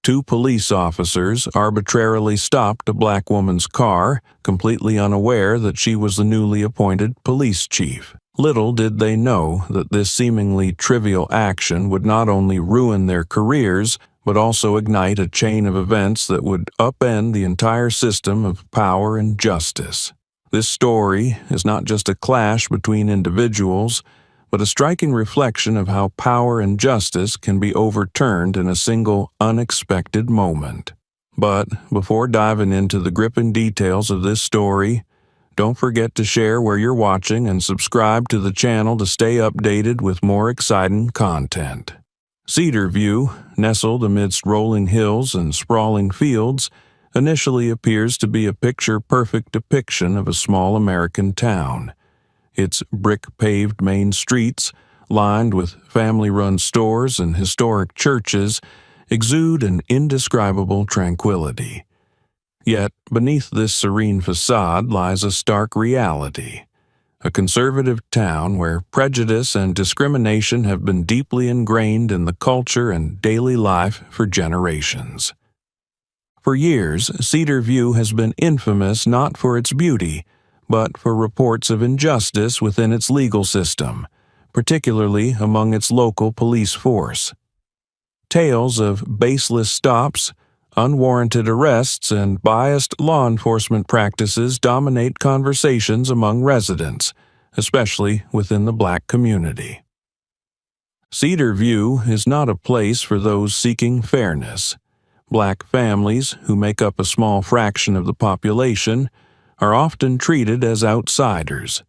Two police officers arbitrarily stopped a black woman's car, completely unaware that she was the newly appointed police chief. Little did they know that this seemingly trivial action would not only ruin their careers, but also ignite a chain of events that would upend the entire system of power and justice. This story is not just a clash between individuals, but a striking reflection of how power and justice can be overturned in a single unexpected moment. But before diving into the gripping details of this story, don't forget to share where you're watching and subscribe to the channel to stay updated with more exciting content. Cedar View, nestled amidst rolling hills and sprawling fields, initially appears to be a picture-perfect depiction of a small American town. Its brick-paved main streets, lined with family-run stores and historic churches, exude an indescribable tranquility. Yet, beneath this serene facade lies a stark reality. A conservative town where prejudice and discrimination have been deeply ingrained in the culture and daily life for generations. For years, Cedar View has been infamous not for its beauty, but for reports of injustice within its legal system, particularly among its local police force. Tales of baseless stops, unwarranted arrests, and biased law enforcement practices dominate conversations among residents, especially within the black community. Cedar View is not a place for those seeking fairness. Black families, who make up a small fraction of the population, are often treated as outsiders.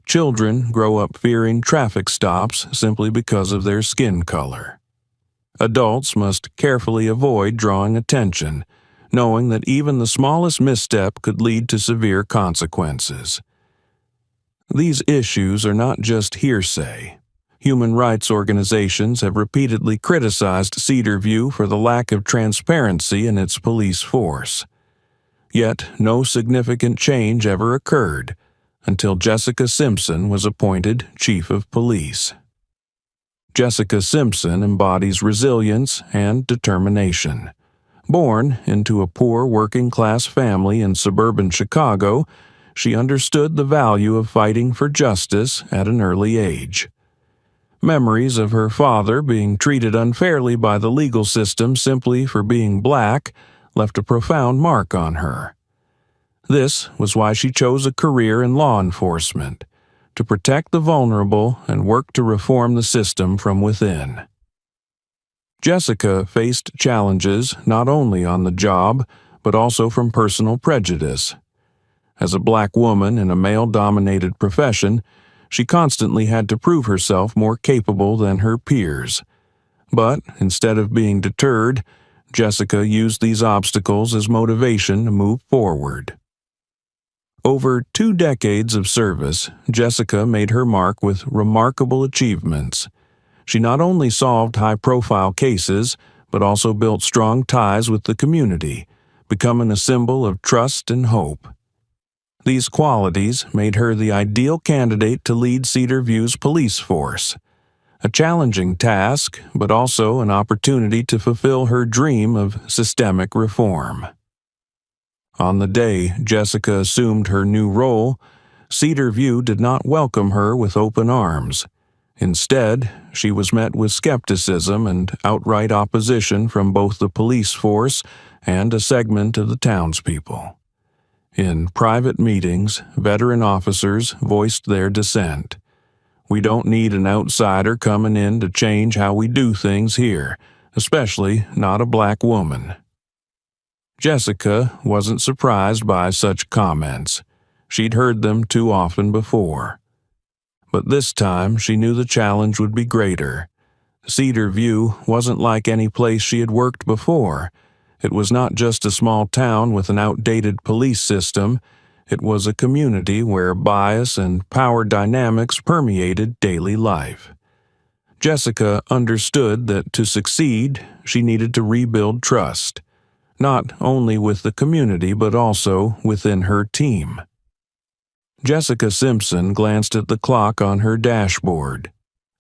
Children grow up fearing traffic stops simply because of their skin color. Adults must carefully avoid drawing attention, knowing that even the smallest misstep could lead to severe consequences. These issues are not just hearsay. Human rights organizations have repeatedly criticized Cedar View for the lack of transparency in its police force. Yet no significant change ever occurred until Jessica Simpson was appointed chief of police. Jessica Simpson embodies resilience and determination. Born into a poor working-class family in suburban Chicago, she understood the value of fighting for justice at an early age. Memories of her father being treated unfairly by the legal system simply for being black left a profound mark on her. This was why she chose a career in law enforcement, to protect the vulnerable and work to reform the system from within. Jessica faced challenges not only on the job, but also from personal prejudice. As a black woman in a male-dominated profession, she constantly had to prove herself more capable than her peers. But instead of being deterred, Jessica used these obstacles as motivation to move forward. Over 2 decades of service, Jessica made her mark with remarkable achievements. She not only solved high-profile cases, but also built strong ties with the community, becoming a symbol of trust and hope. These qualities made her the ideal candidate to lead Cedar View's police force. A challenging task, but also an opportunity to fulfill her dream of systemic reform. On the day Jessica assumed her new role, Cedar View did not welcome her with open arms. Instead, she was met with skepticism and outright opposition from both the police force and a segment of the townspeople. In private meetings, veteran officers voiced their dissent. "We don't need an outsider coming in to change how we do things here, especially not a black woman." Jessica wasn't surprised by such comments. She'd heard them too often before. But this time she knew the challenge would be greater. Cedar View wasn't like any place she had worked before. It was not just a small town with an outdated police system. It was a community where bias and power dynamics permeated daily life. Jessica understood that to succeed, she needed to rebuild trust, not only with the community but also within her team. Jessica Simpson glanced at the clock on her dashboard.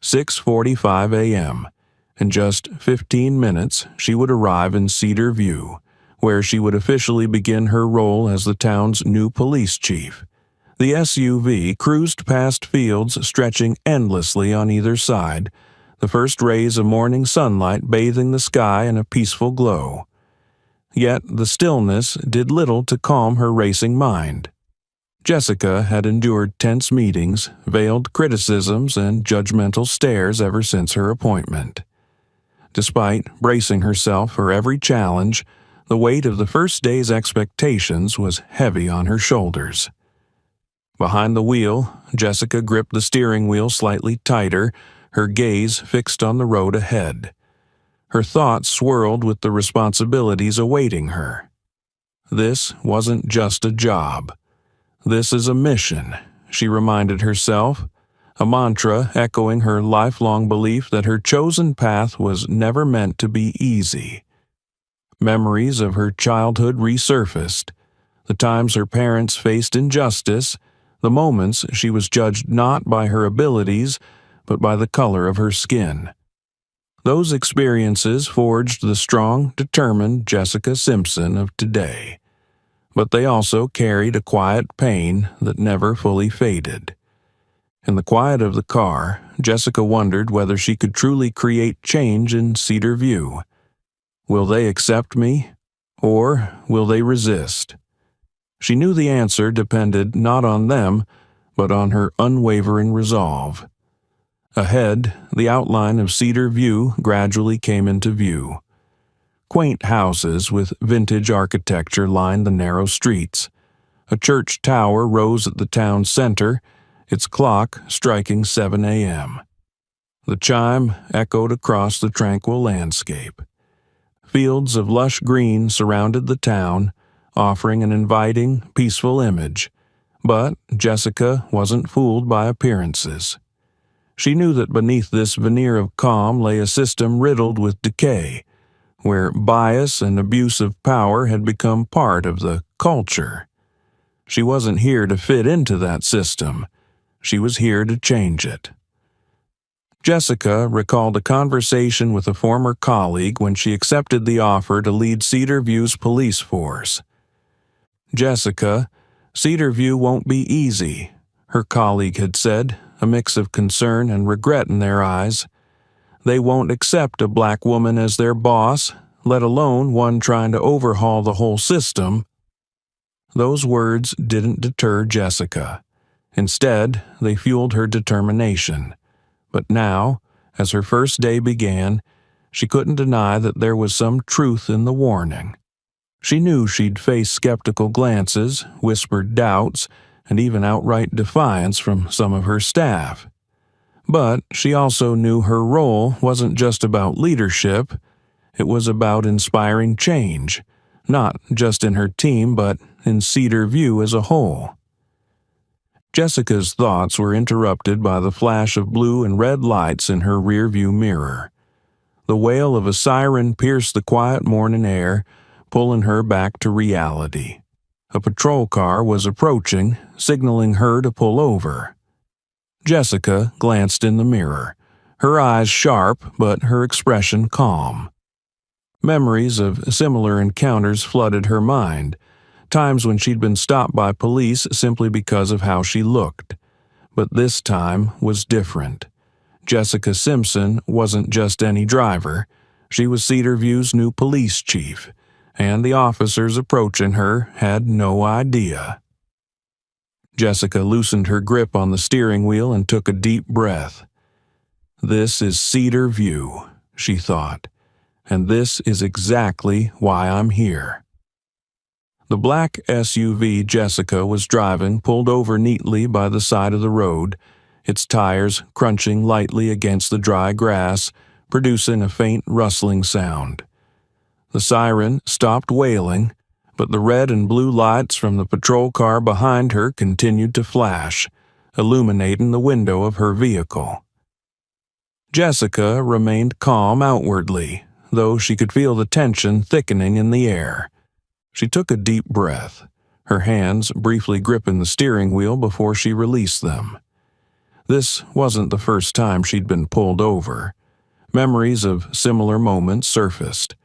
6:45 a.m., In just 15 minutes, she would arrive in Cedar View, where she would officially begin her role as the town's new police chief. The SUV cruised past fields stretching endlessly on either side, the first rays of morning sunlight bathing the sky in a peaceful glow. Yet the stillness did little to calm her racing mind. Jessica had endured tense meetings, veiled criticisms, and judgmental stares ever since her appointment. Despite bracing herself for every challenge, the weight of the first day's expectations was heavy on her shoulders. Behind the wheel, Jessica gripped the steering wheel slightly tighter, her gaze fixed on the road ahead. Her thoughts swirled with the responsibilities awaiting her. This wasn't just a job. This is a mission, she reminded herself, a mantra echoing her lifelong belief that her chosen path was never meant to be easy. Memories of her childhood resurfaced, the times her parents faced injustice, the moments she was judged not by her abilities, but by the color of her skin. Those experiences forged the strong, determined Jessica Simpson of today. But they also carried a quiet pain that never fully faded. In the quiet of the car, Jessica wondered whether she could truly create change in Cedar View. Will they accept me, or will they resist? She knew the answer depended not on them, but on her unwavering resolve. Ahead, the outline of Cedar View gradually came into view. Quaint houses with vintage architecture lined the narrow streets. A church tower rose at the town's center, its clock striking 7 a.m. The chime echoed across the tranquil landscape. Fields of lush green surrounded the town, offering an inviting, peaceful image. But Jessica wasn't fooled by appearances. She knew that beneath this veneer of calm lay a system riddled with decay, where bias and abuse of power had become part of the culture. She wasn't here to fit into that system. She was here to change it. Jessica recalled a conversation with a former colleague when she accepted the offer to lead Cedar View's police force. "Jessica, Cedar View won't be easy," her colleague had said, a mix of concern and regret in their eyes. "They won't accept a black woman as their boss, let alone one trying to overhaul the whole system." Those words didn't deter Jessica. Instead, they fueled her determination. But now, as her first day began, she couldn't deny that there was some truth in the warning. She knew she'd face skeptical glances, whispered doubts, and even outright defiance from some of her staff. But she also knew her role wasn't just about leadership. It was about inspiring change, not just in her team, but in Cedar View as a whole. Jessica's thoughts were interrupted by the flash of blue and red lights in her rearview mirror. The wail of a siren pierced the quiet morning air, pulling her back to reality. A patrol car was approaching, signaling her to pull over. Jessica glanced in the mirror, her eyes sharp but her expression calm. Memories of similar encounters flooded her mind, times when she'd been stopped by police simply because of how she looked. But this time was different. Jessica Simpson wasn't just any driver. She was Cedar View's new police chief, and the officers approaching her had no idea. Jessica loosened her grip on the steering wheel and took a deep breath. "This is Cedar View," she thought, "and this is exactly why I'm here." The black SUV Jessica was driving pulled over neatly by the side of the road, its tires crunching lightly against the dry grass, producing a faint rustling sound. The siren stopped wailing, but the red and blue lights from the patrol car behind her continued to flash, illuminating the window of her vehicle. Jessica remained calm outwardly, though she could feel the tension thickening in the air. She took a deep breath, her hands briefly gripping the steering wheel before she released them. This wasn't the first time she'd been pulled over. Memories of similar moments surfaced,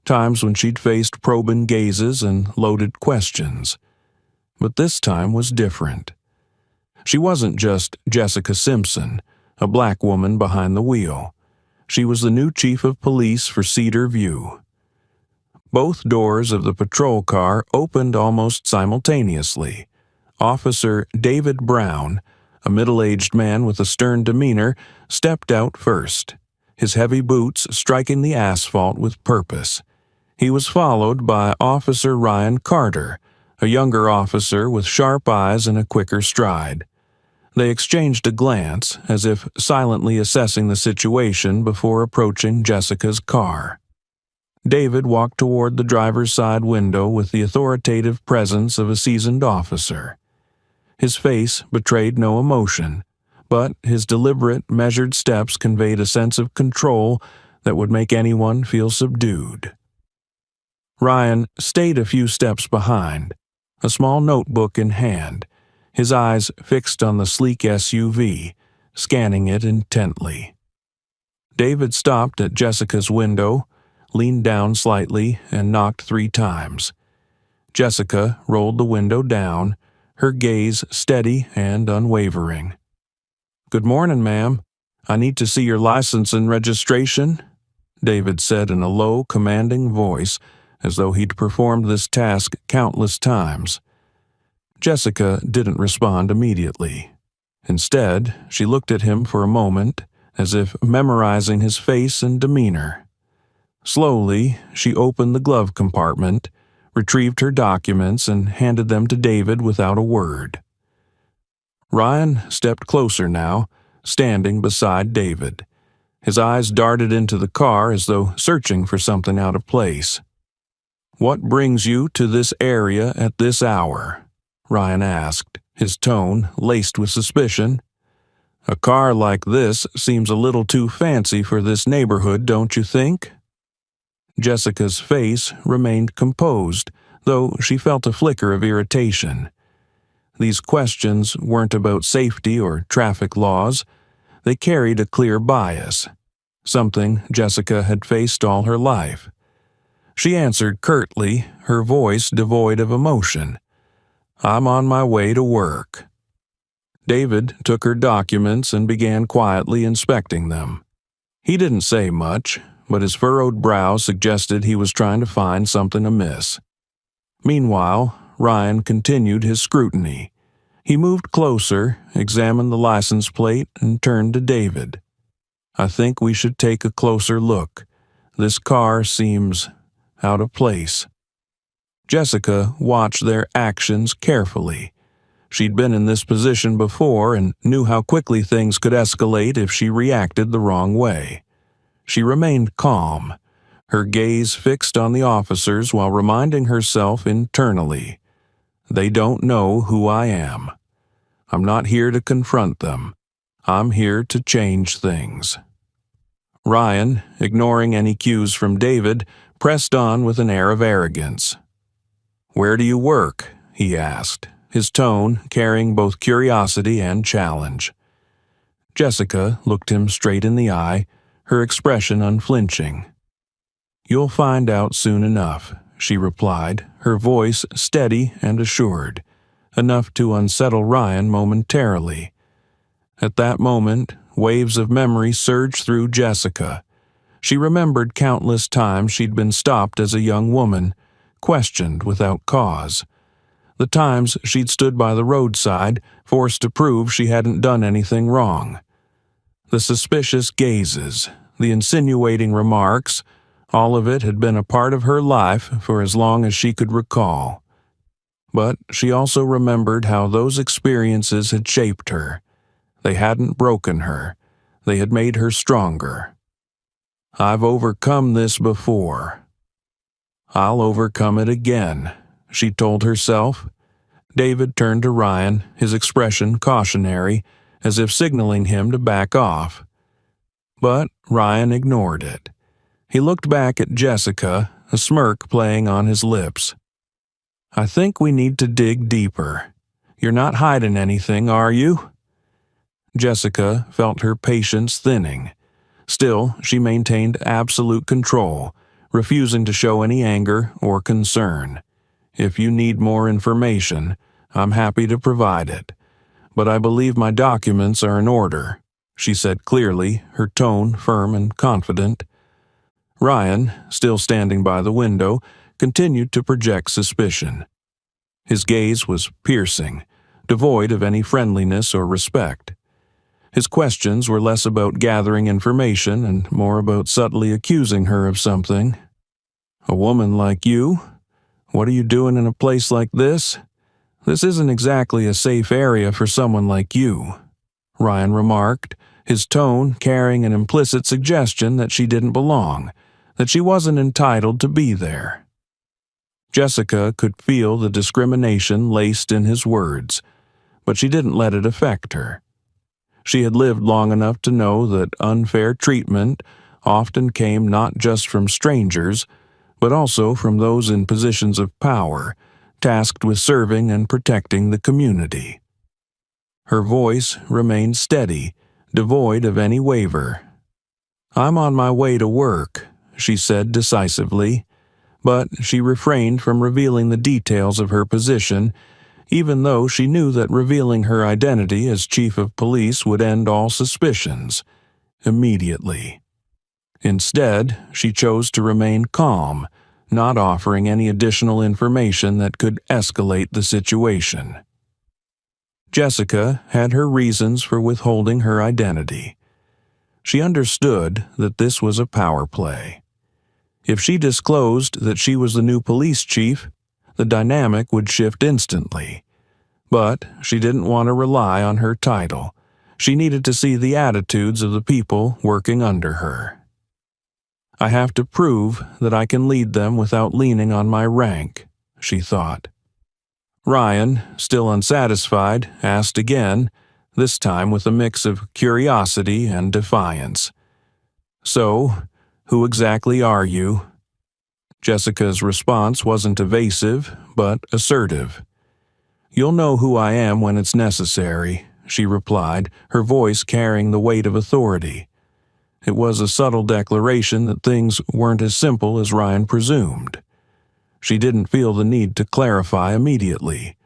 times when she'd faced probing gazes and loaded questions. But this time was different. She wasn't just Jessica Simpson, a black woman behind the wheel. She was the new chief of police for Cedar View. Both doors of the patrol car opened almost simultaneously. Officer David Brown, a middle-aged man with a stern demeanor, stepped out first, his heavy boots striking the asphalt with purpose. He was followed by Officer Ryan Carter, a younger officer with sharp eyes and a quicker stride. They exchanged a glance, as if silently assessing the situation before approaching Jessica's car. David walked toward the driver's side window with the authoritative presence of a seasoned officer. His face betrayed no emotion, but his deliberate, measured steps conveyed a sense of control that would make anyone feel subdued. Ryan stayed a few steps behind, a small notebook in hand, his eyes fixed on the sleek SUV, scanning it intently. David stopped at Jessica's window, leaned down slightly, and knocked 3 times. Jessica rolled the window down, her gaze steady and unwavering. "Good morning, ma'am. I need to see your license and registration," David said in a low, commanding voice, as though he'd performed this task countless times. Jessica didn't respond immediately. Instead, she looked at him for a moment, as if memorizing his face and demeanor. Slowly, she opened the glove compartment, retrieved her documents, and handed them to David without a word. Ryan stepped closer now, standing beside David. His eyes darted into the car as though searching for something out of place. "What brings you to this area at this hour?" Ryan asked, his tone laced with suspicion. "A car like this seems a little too fancy for this neighborhood, don't you think?" Jessica's face remained composed, though she felt a flicker of irritation. These questions weren't about safety or traffic laws. They carried a clear bias, something Jessica had faced all her life. She answered curtly, her voice devoid of emotion. "I'm on my way to work." David took her documents and began quietly inspecting them. He didn't say much, but his furrowed brow suggested he was trying to find something amiss. Meanwhile, Ryan continued his scrutiny. He moved closer, examined the license plate, and turned to David. "I think we should take a closer look. This car seems out of place." Jessica watched their actions carefully. She'd been in this position before and knew how quickly things could escalate if she reacted the wrong way. She remained calm, her gaze fixed on the officers while reminding herself internally, "They don't know who I am. I'm not here to confront them. I'm here to change things." Ryan, ignoring any cues from David, pressed on with an air of arrogance. "Where do you work?" he asked, his tone carrying both curiosity and challenge. Jessica looked him straight in the eye, her expression unflinching. "You'll find out soon enough," she replied, her voice steady and assured, enough to unsettle Ryan momentarily. At that moment, waves of memory surged through Jessica. She remembered countless times she'd been stopped as a young woman, questioned without cause. The times she'd stood by the roadside, forced to prove she hadn't done anything wrong. The suspicious gazes, the insinuating remarks, all of it had been a part of her life for as long as she could recall. But she also remembered how those experiences had shaped her. They hadn't broken her. They had made her stronger. "I've overcome this before. I'll overcome it again," she told herself. David turned to Ryan, his expression cautionary, as if signaling him to back off. But Ryan ignored it. He looked back at Jessica, a smirk playing on his lips. "I think we need to dig deeper. You're not hiding anything, are you?" Jessica felt her patience thinning. Still, she maintained absolute control, refusing to show any anger or concern. "If you need more information, I'm happy to provide it. But I believe my documents are in order," she said clearly, her tone firm and confident. Ryan, still standing by the window, continued to project suspicion. His gaze was piercing, devoid of any friendliness or respect. His questions were less about gathering information and more about subtly accusing her of something. "A woman like you? What are you doing in a place like this? This isn't exactly a safe area for someone like you," Ryan remarked, his tone carrying an implicit suggestion that she didn't belong, that she wasn't entitled to be there. Jessica could feel the discrimination laced in his words, but she didn't let it affect her. She had lived long enough to know that unfair treatment often came not just from strangers, but also from those in positions of power, tasked with serving and protecting the community. Her voice remained steady, devoid of any waver. "I'm on my way to work," she said decisively, but she refrained from revealing the details of her position, even though she knew that revealing her identity as chief of police would end all suspicions, immediately. Instead, she chose to remain calm, not offering any additional information that could escalate the situation. Jessica had her reasons for withholding her identity. She understood that this was a power play. If she disclosed that she was the new police chief, the dynamic would shift instantly. But she didn't want to rely on her title. She needed to see the attitudes of the people working under her. "I have to prove that I can lead them without leaning on my rank," she thought. Ryan, still unsatisfied, asked again, this time with a mix of curiosity and defiance. "So, who exactly are you?" Jessica's response wasn't evasive, but assertive. "You'll know who I am when it's necessary," she replied, her voice carrying the weight of authority. It was a subtle declaration that things weren't as simple as Ryan presumed. She didn't feel the need to clarify immediately.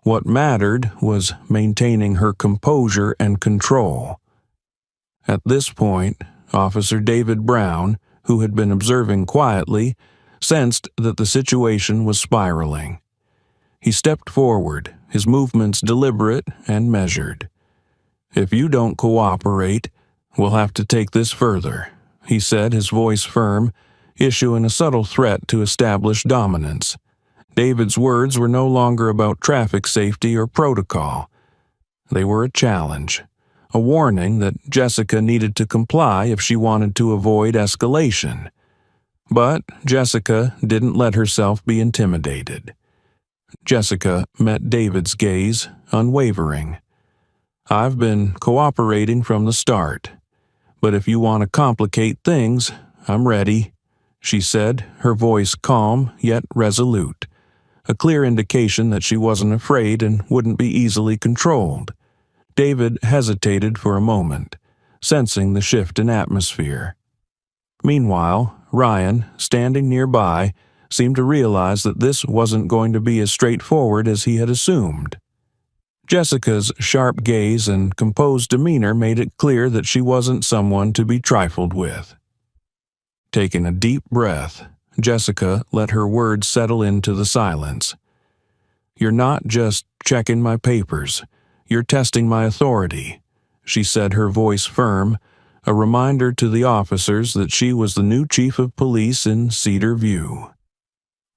What mattered was maintaining her composure and control. At this point, Officer David Brown, who had been observing quietly, sensed that the situation was spiraling. He stepped forward, his movements deliberate and measured. "If you don't cooperate, we'll have to take this further," he said, his voice firm, issuing a subtle threat to establish dominance. David's words were no longer about traffic safety or protocol. They were a challenge, a warning that Jessica needed to comply if she wanted to avoid escalation. But Jessica didn't let herself be intimidated. Jessica met David's gaze, unwavering. "I've been cooperating from the start, but if you want to complicate things, I'm ready," she said, her voice calm yet resolute, a clear indication that she wasn't afraid and wouldn't be easily controlled. David hesitated for a moment, sensing the shift in atmosphere. Meanwhile, Ryan, standing nearby, seemed to realize that this wasn't going to be as straightforward as he had assumed. Jessica's sharp gaze and composed demeanor made it clear that she wasn't someone to be trifled with. Taking a deep breath, Jessica let her words settle into the silence. "You're not just checking my papers, you're testing my authority," she said, her voice firm, a reminder to the officers that she was the new chief of police in Cedar View.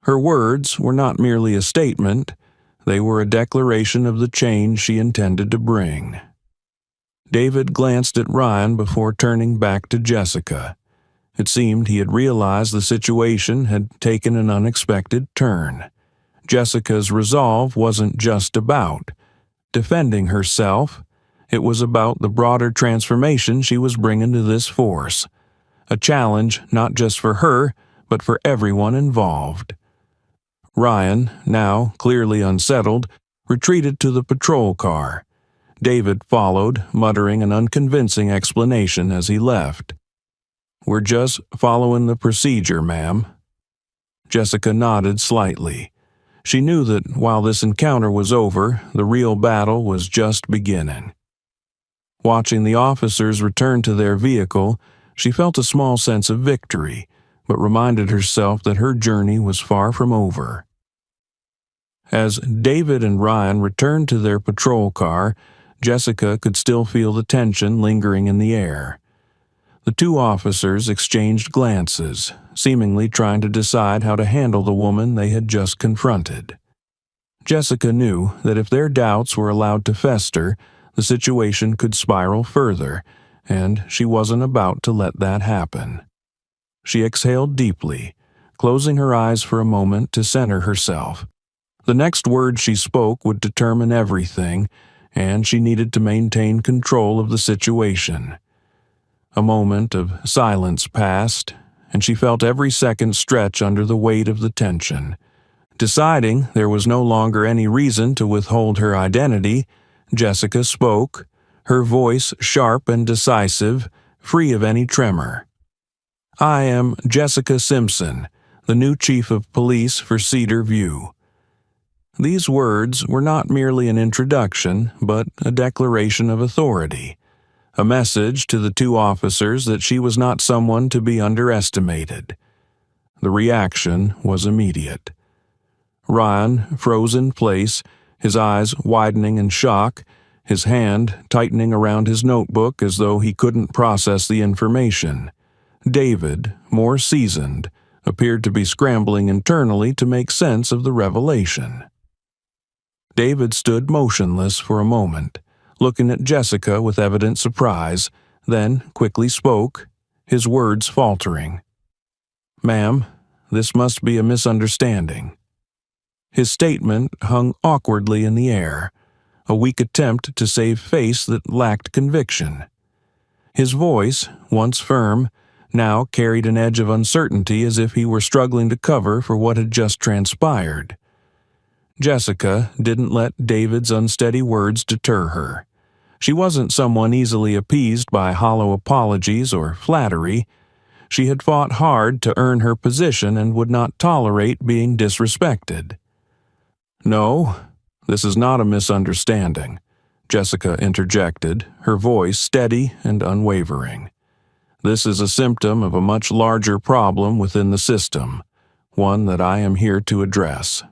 Her words were not merely a statement, they were a declaration of the change she intended to bring. David glanced at Ryan before turning back to Jessica. It seemed he had realized the situation had taken an unexpected turn. Jessica's resolve wasn't just about defending herself, it was about the broader transformation she was bringing to this force. A challenge not just for her, but for everyone involved. Ryan, now clearly unsettled, retreated to the patrol car. David followed, muttering an unconvincing explanation as he left. "We're just following the procedure, ma'am." Jessica nodded slightly. She knew that while this encounter was over, the real battle was just beginning. Watching the officers return to their vehicle, she felt a small sense of victory, but reminded herself that her journey was far from over. As David and Ryan returned to their patrol car, Jessica could still feel the tension lingering in the air. The two officers exchanged glances, seemingly trying to decide how to handle the woman they had just confronted. Jessica knew that if their doubts were allowed to fester, the situation could spiral further, and she wasn't about to let that happen. She exhaled deeply, closing her eyes for a moment to center herself. The next word she spoke would determine everything, and she needed to maintain control of the situation. A moment of silence passed, and she felt every second stretch under the weight of the tension. Deciding there was no longer any reason to withhold her identity, Jessica spoke, her voice sharp and decisive, free of any tremor. "I am Jessica Simpson, the new chief of police for Cedar View." These words were not merely an introduction, but a declaration of authority, a message to the two officers that she was not someone to be underestimated. The reaction was immediate. Ryan froze in place, his eyes widening in shock, his hand tightening around his notebook as though he couldn't process the information. David, more seasoned, appeared to be scrambling internally to make sense of the revelation. David stood motionless for a moment, looking at Jessica with evident surprise, then quickly spoke, his words faltering. "Ma'am, this must be a misunderstanding." His statement hung awkwardly in the air, a weak attempt to save face that lacked conviction. His voice, once firm, now carried an edge of uncertainty as if he were struggling to cover for what had just transpired. Jessica didn't let David's unsteady words deter her. She wasn't someone easily appeased by hollow apologies or flattery. She had fought hard to earn her position and would not tolerate being disrespected. "No, this is not a misunderstanding," Jessica interjected, her voice steady and unwavering. "This is a symptom of a much larger problem within the system, one that I am here to address."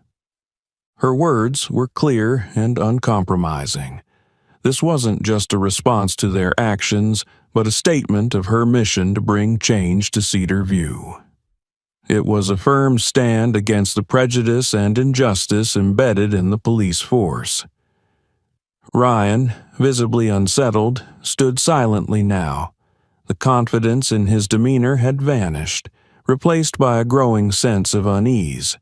Her words were clear and uncompromising. This wasn't just a response to their actions, but a statement of her mission to bring change to Cedar View. It was a firm stand against the prejudice and injustice embedded in the police force. Ryan, visibly unsettled, stood silently now. The confidence in his demeanor had vanished, replaced by a growing sense of unease.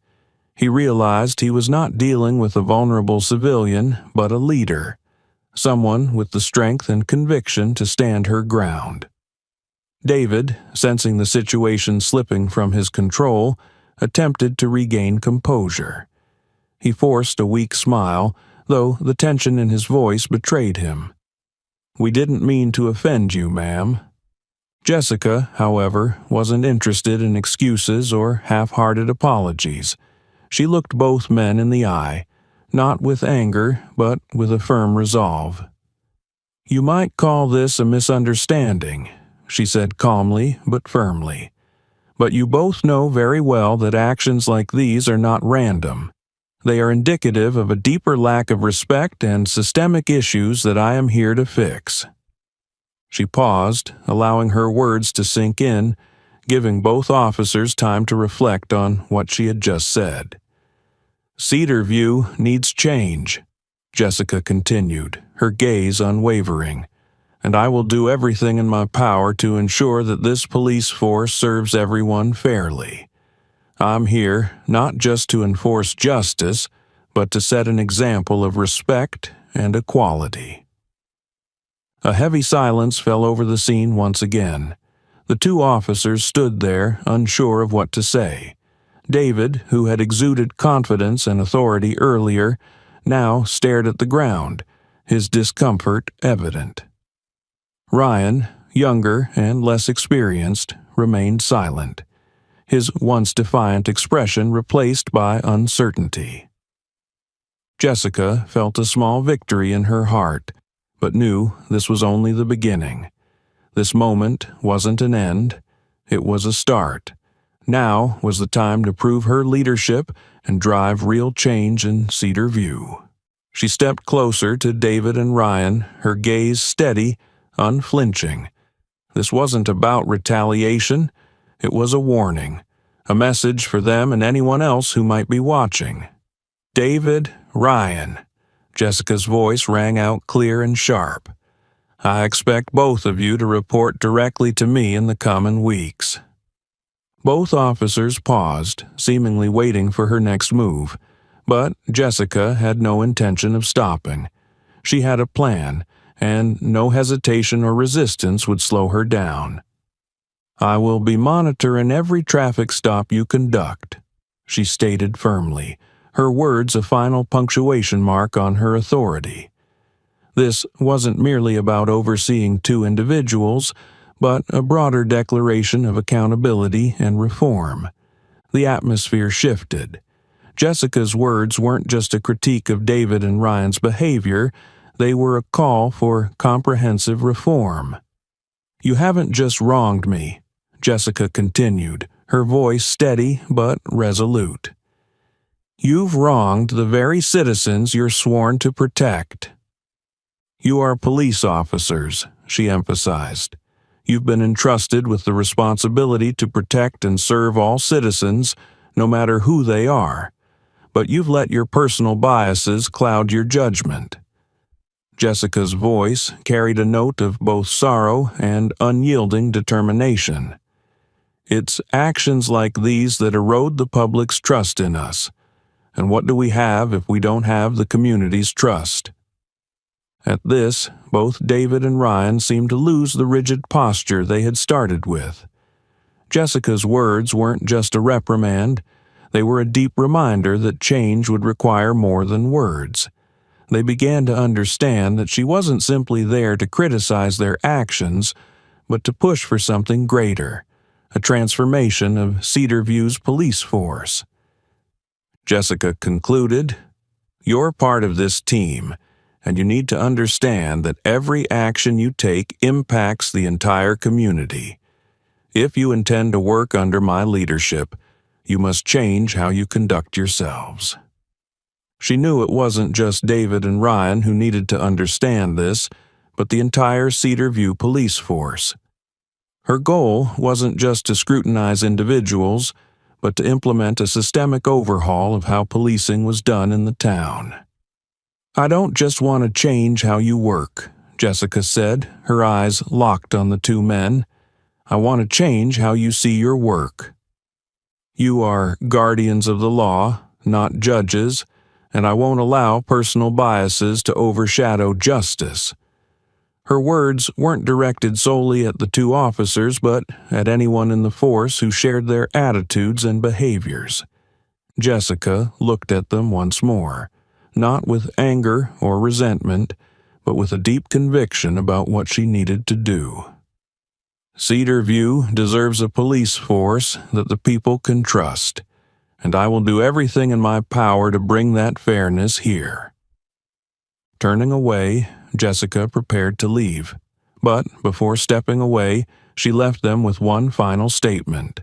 He realized he was not dealing with a vulnerable civilian, but a leader, someone with the strength and conviction to stand her ground. David, sensing the situation slipping from his control, attempted to regain composure. He forced a weak smile, though the tension in his voice betrayed him. "We didn't mean to offend you, ma'am." Jessica, however, wasn't interested in excuses or half-hearted apologies. She looked both men in the eye, not with anger, but with a firm resolve. "You might call this a misunderstanding," she said calmly but firmly. "But you both know very well that actions like these are not random. They are indicative of a deeper lack of respect and systemic issues that I am here to fix." She paused, allowing her words to sink in, giving both officers time to reflect on what she had just said. "Cedar View needs change," Jessica continued, her gaze unwavering, "and I will do everything in my power to ensure that this police force serves everyone fairly. I'm here not just to enforce justice, but to set an example of respect and equality." A heavy silence fell over the scene once again. The two officers stood there, unsure of what to say. David, who had exuded confidence and authority earlier, now stared at the ground, his discomfort evident. Ryan, younger and less experienced, remained silent, his once defiant expression replaced by uncertainty. Jessica felt a small victory in her heart, but knew this was only the beginning. This moment wasn't an end, it was a start. Now was the time to prove her leadership and drive real change in Cedar View. She stepped closer to David and Ryan, her gaze steady, unflinching. This wasn't about retaliation, it was a warning, a message for them and anyone else who might be watching. David, Ryan. Jessica's voice rang out clear and sharp. I expect both of you to report directly to me in the coming weeks. Both officers paused, seemingly waiting for her next move, but Jessica had no intention of stopping. She had a plan, and no hesitation or resistance would slow her down. I will be monitoring every traffic stop you conduct, she stated firmly, her words a final punctuation mark on her authority. This wasn't merely about overseeing two individuals, but a broader declaration of accountability and reform. The atmosphere shifted. Jessica's words weren't just a critique of David and Ryan's behavior, they were a call for comprehensive reform. You haven't just wronged me, Jessica continued, her voice steady but resolute. You've wronged the very citizens you're sworn to protect. You are police officers, she emphasized. You've been entrusted with the responsibility to protect and serve all citizens, no matter who they are. But you've let your personal biases cloud your judgment. Jessica's voice carried a note of both sorrow and unyielding determination. It's actions like these that erode the public's trust in us. And what do we have if we don't have the community's trust? At this, both David and Ryan seemed to lose the rigid posture they had started with. Jessica's words weren't just a reprimand, they were a deep reminder that change would require more than words. They began to understand that she wasn't simply there to criticize their actions, but to push for something greater, a transformation of Cedar View's police force. Jessica concluded, You're part of this team, and you need to understand that every action you take impacts the entire community. If you intend to work under my leadership, you must change how you conduct yourselves. She knew it wasn't just David and Ryan who needed to understand this, but the entire Cedar View police force. Her goal wasn't just to scrutinize individuals, but to implement a systemic overhaul of how policing was done in the town. I don't just want to change how you work, Jessica said, her eyes locked on the two men. I want to change how you see your work. You are guardians of the law, not judges, and I won't allow personal biases to overshadow justice. Her words weren't directed solely at the two officers, but at anyone in the force who shared their attitudes and behaviors. Jessica looked at them once more, not with anger or resentment, but with a deep conviction about what she needed to do. Cedar View deserves a police force that the people can trust, and I will do everything in my power to bring that fairness here. Turning away, Jessica prepared to leave, but before stepping away, she left them with one final statement.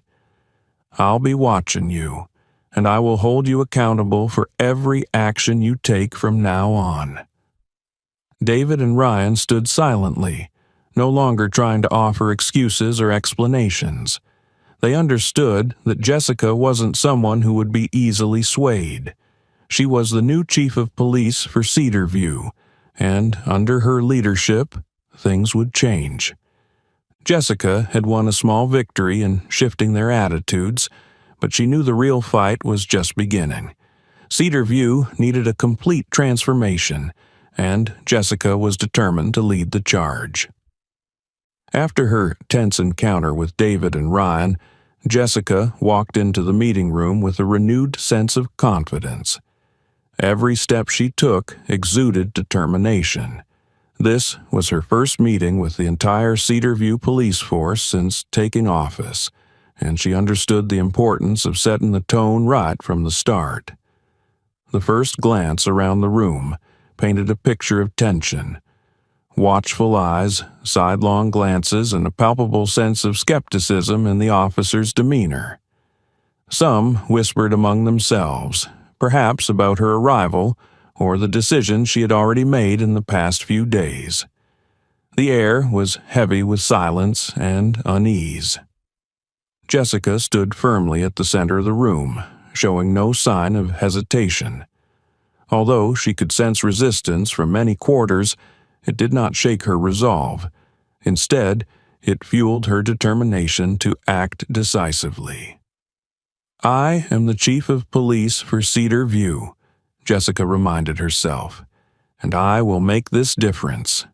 I'll be watching you, and I will hold you accountable for every action you take from now on. David and Ryan stood silently, no longer trying to offer excuses or explanations. They understood that Jessica wasn't someone who would be easily swayed. She was the new chief of police for Cedar View, and under her leadership, things would change. Jessica had won a small victory in shifting their attitudes, but she knew the real fight was just beginning. Cedar View needed a complete transformation, and Jessica was determined to lead the charge. After her tense encounter with David and Ryan, Jessica walked into the meeting room with a renewed sense of confidence. Every step she took exuded determination. This was her first meeting with the entire Cedar View police force since taking office, and she understood the importance of setting the tone right from the start. The first glance around the room painted a picture of tension. Watchful eyes, sidelong glances, and a palpable sense of skepticism in the officer's demeanor. Some whispered among themselves, perhaps about her arrival or the decision she had already made in the past few days. The air was heavy with silence and unease. Jessica stood firmly at the center of the room, showing no sign of hesitation. Although she could sense resistance from many quarters, it did not shake her resolve. Instead, it fueled her determination to act decisively. "I am the chief of police for Cedar View," Jessica reminded herself, "and I will make this difference."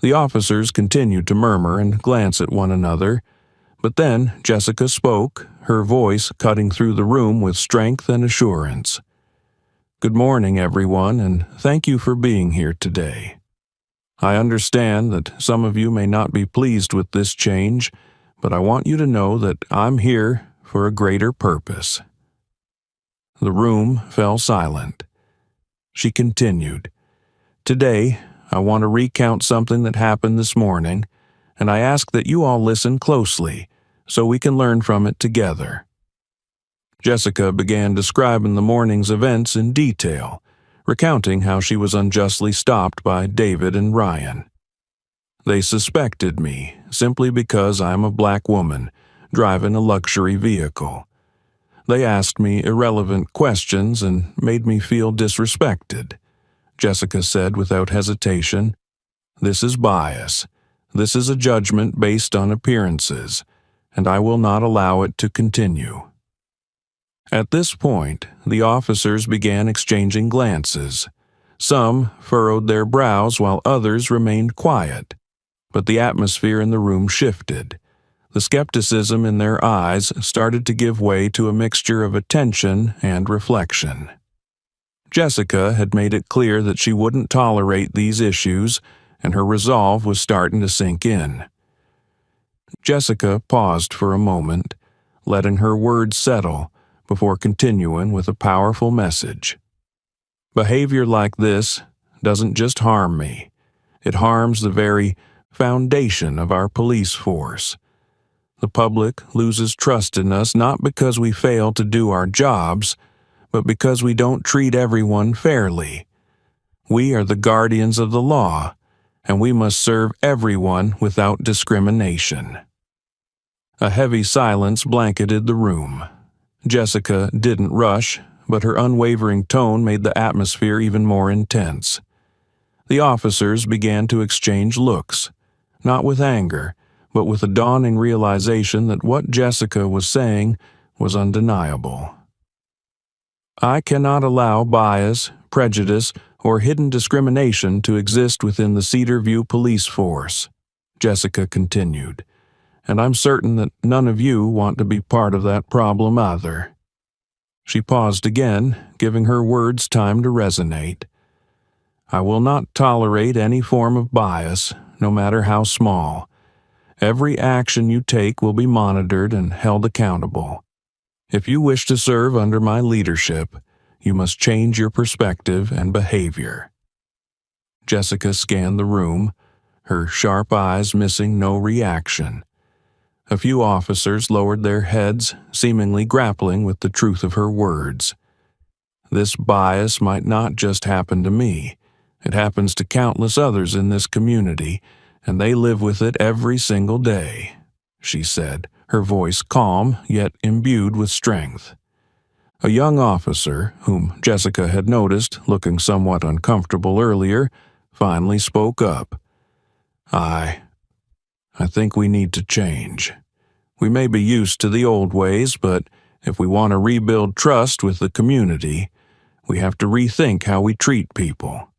The officers continued to murmur and glance at one another, but then Jessica spoke, her voice cutting through the room with strength and assurance. "Good morning, everyone, and thank you for being here today. I understand that some of you may not be pleased with this change, but I want you to know that I'm here for a greater purpose." The room fell silent. She continued, "Today, I want to recount something that happened this morning, and I ask that you all listen closely so we can learn from it together." Jessica began describing the morning's events in detail, recounting how she was unjustly stopped by David and Ryan. "They suspected me simply because I'm a black woman driving a luxury vehicle. They asked me irrelevant questions and made me feel disrespected," Jessica said without hesitation. "This is bias. This is a judgment based on appearances, and I will not allow it to continue." At this point, the officers began exchanging glances. Some furrowed their brows while others remained quiet. But the atmosphere in the room shifted. The skepticism in their eyes started to give way to a mixture of attention and reflection. Jessica had made it clear that she wouldn't tolerate these issues, and her resolve was starting to sink in. Jessica paused for a moment, letting her words settle before continuing with a powerful message. "Behavior like this doesn't just harm me. It harms the very foundation of our police force. The public loses trust in us not because we fail to do our jobs, but because we don't treat everyone fairly. We are the guardians of the law, and we must serve everyone without discrimination." A heavy silence blanketed the room. Jessica didn't rush, but her unwavering tone made the atmosphere even more intense. The officers began to exchange looks, not with anger, but with a dawning realization that what Jessica was saying was undeniable. "I cannot allow bias, prejudice, or hidden discrimination to exist within the Cedar View police force," Jessica continued, "and I'm certain that none of you want to be part of that problem either." She paused again, giving her words time to resonate. "I will not tolerate any form of bias, no matter how small. Every action you take will be monitored and held accountable. If you wish to serve under my leadership, you must change your perspective and behavior." Jessica scanned the room, her sharp eyes missing no reaction. A few officers lowered their heads, seemingly grappling with the truth of her words. "This bias might not just happen to me. It happens to countless others in this community, and they live with it every single day," she said, her voice calm yet imbued with strength. A young officer, whom Jessica had noticed looking somewhat uncomfortable earlier, finally spoke up. I think we need to change. We may be used to the old ways, but if we want to rebuild trust with the community, we have to rethink how we treat people."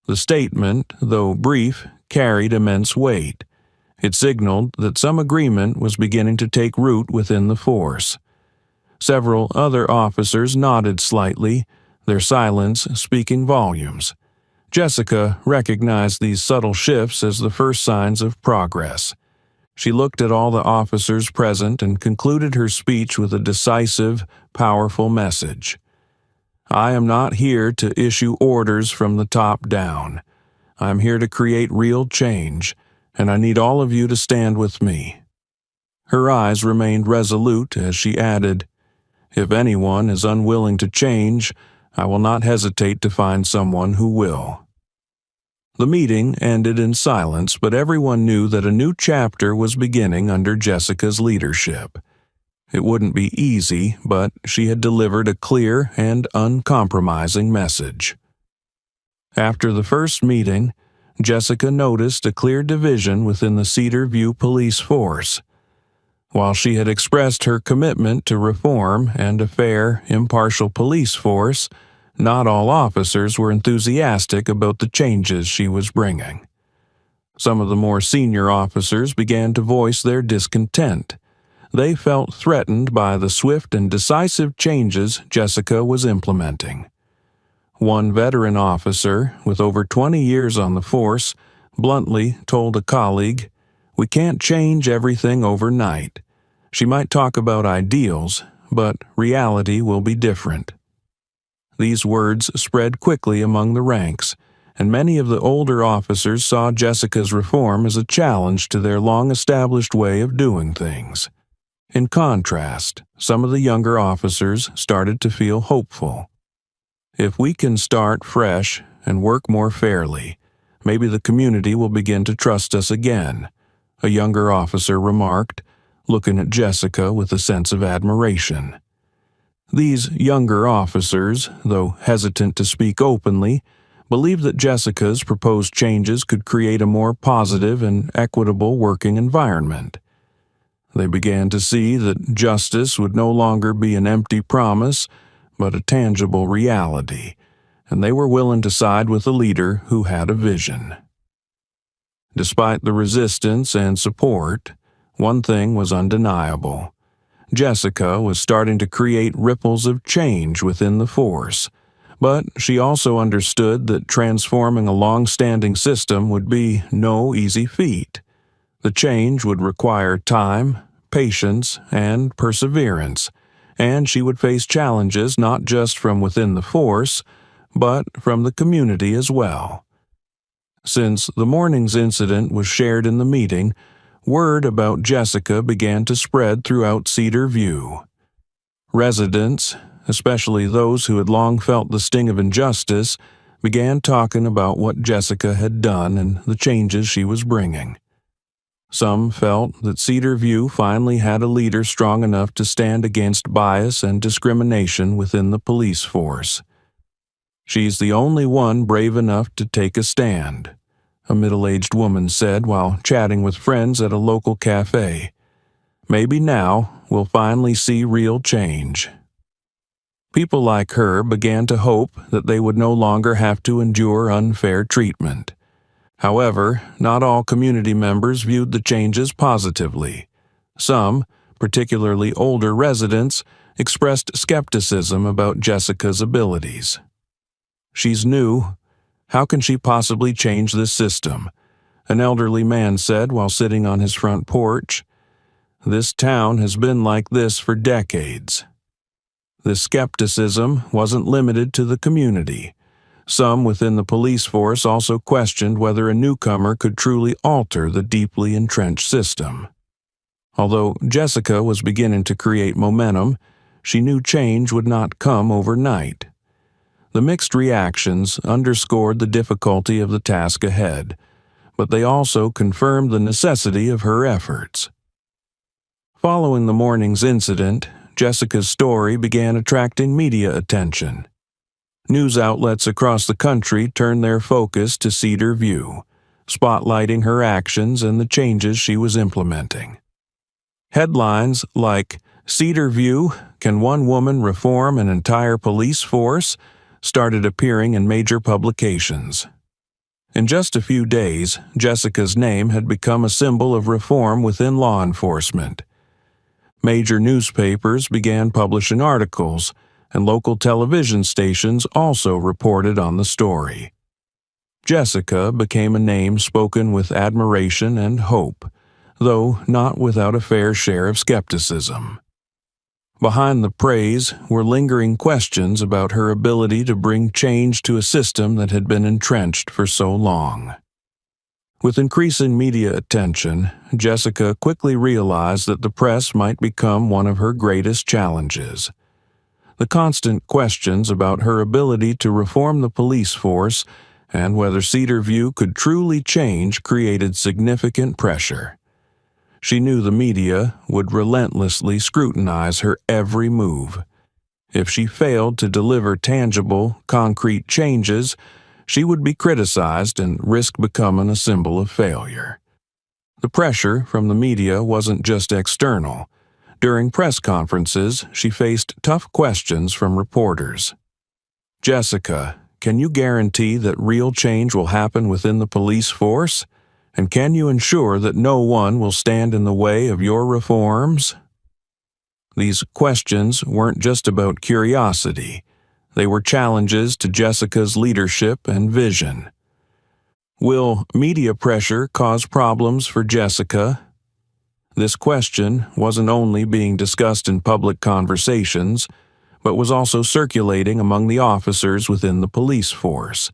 The statement, though brief, carried immense weight. It signaled that some agreement was beginning to take root within the force. Several other officers nodded slightly, their silence speaking volumes. Jessica recognized these subtle shifts as the first signs of progress. She looked at all the officers present and concluded her speech with a decisive, powerful message. I am not here to issue orders from the top down. I am here to create real change, and I need all of you to stand with me. Her eyes remained resolute as she added, If anyone is unwilling to change, I will not hesitate to find someone who will. The meeting ended in silence, but everyone knew that a new chapter was beginning under Jessica's leadership. It wouldn't be easy, but she had delivered a clear and uncompromising message. After the first meeting, Jessica noticed a clear division within the Cedar View police force. While she had expressed her commitment to reform and a fair, impartial police force, not all officers were enthusiastic about the changes she was bringing. Some of the more senior officers began to voice their discontent. They felt threatened by the swift and decisive changes Jessica was implementing. One veteran officer, with over 20 years on the force, bluntly told a colleague, "We can't change everything overnight. She might talk about ideals, but reality will be different." These words spread quickly among the ranks, and many of the older officers saw Jessica's reform as a challenge to their long-established way of doing things. In contrast, some of the younger officers started to feel hopeful. If we can start fresh and work more fairly, maybe the community will begin to trust us again, a younger officer remarked, looking at Jessica with a sense of admiration. These younger officers, though hesitant to speak openly, believed that Jessica's proposed changes could create a more positive and equitable working environment. They began to see that justice would no longer be an empty promise, but a tangible reality, and they were willing to side with a leader who had a vision. Despite the resistance and support, one thing was undeniable. Jessica was starting to create ripples of change within the force, but she also understood that transforming a long-standing system would be no easy feat. The change would require time, patience, and perseverance, and she would face challenges not just from within the force, but from the community as well. Since the morning's incident was shared in the meeting, word about Jessica began to spread throughout Cedar View. Residents, especially those who had long felt the sting of injustice, began talking about what Jessica had done and the changes she was bringing. Some felt that Cedar View finally had a leader strong enough to stand against bias and discrimination within the police force. "She's the only one brave enough to take a stand," a middle-aged woman said while chatting with friends at a local cafe. "Maybe now we'll finally see real change." People like her began to hope that they would no longer have to endure unfair treatment. However, not all community members viewed the changes positively. Some, particularly older residents, expressed skepticism about Jessica's abilities. "She's new. How can she possibly change this system?" an elderly man said while sitting on his front porch. "This town has been like this for decades." This skepticism wasn't limited to the community. Some within the police force also questioned whether a newcomer could truly alter the deeply entrenched system. Although Jessica was beginning to create momentum, she knew change would not come overnight. The mixed reactions underscored the difficulty of the task ahead, but they also confirmed the necessity of her efforts. Following the morning's incident, Jessica's story began attracting media attention. News outlets across the country turned their focus to Cedar View, spotlighting her actions and the changes she was implementing. Headlines like, "Cedar View, Can One Woman Reform an Entire Police Force?" started appearing in major publications. In just a few days, Jessica's name had become a symbol of reform within law enforcement. Major newspapers began publishing articles, and local television stations also reported on the story. Jessica became a name spoken with admiration and hope, though not without a fair share of skepticism. Behind the praise were lingering questions about her ability to bring change to a system that had been entrenched for so long. With increasing media attention, Jessica quickly realized that the press might become one of her greatest challenges. The constant questions about her ability to reform the police force and whether Cedar View could truly change created significant pressure. She knew the media would relentlessly scrutinize her every move. If she failed to deliver tangible, concrete changes, she would be criticized and risk becoming a symbol of failure. The pressure from the media wasn't just external. During press conferences, she faced tough questions from reporters. "Jessica, can you guarantee that real change will happen within the police force? And can you ensure that no one will stand in the way of your reforms?" These questions weren't just about curiosity. They were challenges to Jessica's leadership and vision. Will media pressure cause problems for Jessica? This question wasn't only being discussed in public conversations, but was also circulating among the officers within the police force.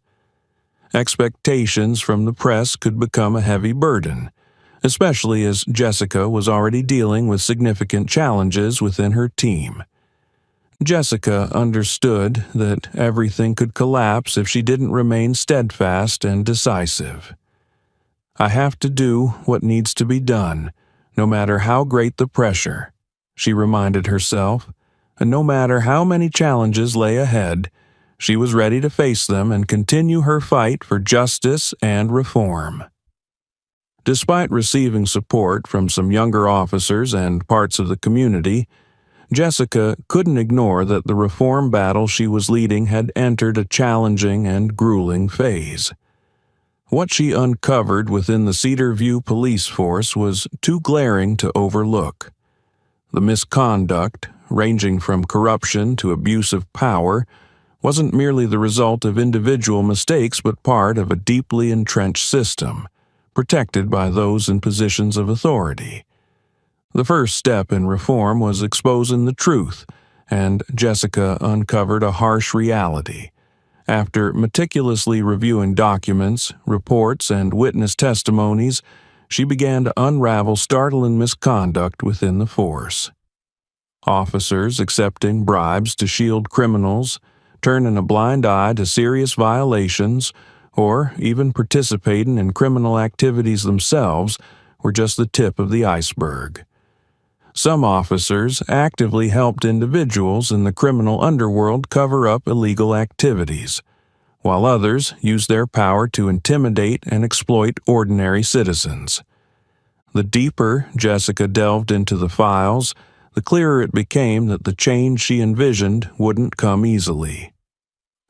Expectations from the press could become a heavy burden, especially as Jessica was already dealing with significant challenges within her team. Jessica understood that everything could collapse if she didn't remain steadfast and decisive. "I have to do what needs to be done, no matter how great the pressure," she reminded herself, and no matter how many challenges lay ahead, she was ready to face them and continue her fight for justice and reform. Despite receiving support from some younger officers and parts of the community, Jessica couldn't ignore that the reform battle she was leading had entered a challenging and grueling phase. What she uncovered within the Cedar View police force was too glaring to overlook. The misconduct, ranging from corruption to abuse of power, wasn't merely the result of individual mistakes but part of a deeply entrenched system, protected by those in positions of authority. The first step in reform was exposing the truth, and Jessica uncovered a harsh reality. After meticulously reviewing documents, reports, and witness testimonies, she began to unravel startling misconduct within the force. Officers accepting bribes to shield criminals, turning a blind eye to serious violations, or even participating in criminal activities themselves were just the tip of the iceberg. Some officers actively helped individuals in the criminal underworld cover up illegal activities, while others used their power to intimidate and exploit ordinary citizens. The deeper Jessica delved into the files, the clearer it became that the change she envisioned wouldn't come easily.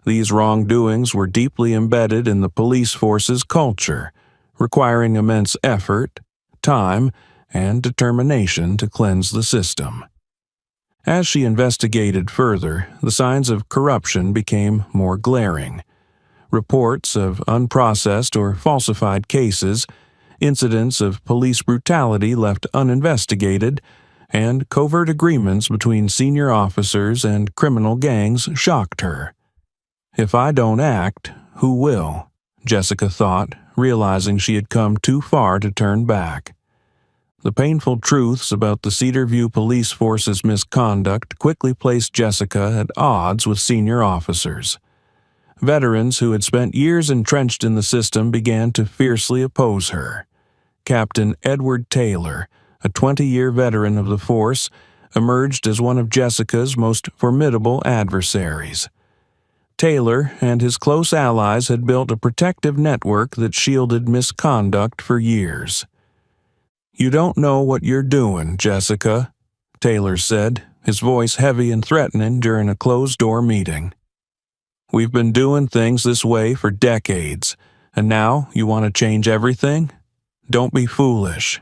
These wrongdoings were deeply embedded in the police force's culture, requiring immense effort, time, and determination to cleanse the system. As she investigated further, the signs of corruption became more glaring. Reports of unprocessed or falsified cases, incidents of police brutality left uninvestigated, and covert agreements between senior officers and criminal gangs shocked her. "If I don't act, who will?" Jessica thought, realizing she had come too far to turn back. The painful truths about the Cedar View police force's misconduct quickly placed Jessica at odds with senior officers. Veterans who had spent years entrenched in the system began to fiercely oppose her. Captain Edward Taylor, a 20-year veteran of the force, emerged as one of Jessica's most formidable adversaries. Taylor and his close allies had built a protective network that shielded misconduct for years. "You don't know what you're doing, Jessica," Taylor said, his voice heavy and threatening during a closed-door meeting. "We've been doing things this way for decades, and now you want to change everything? Don't be foolish."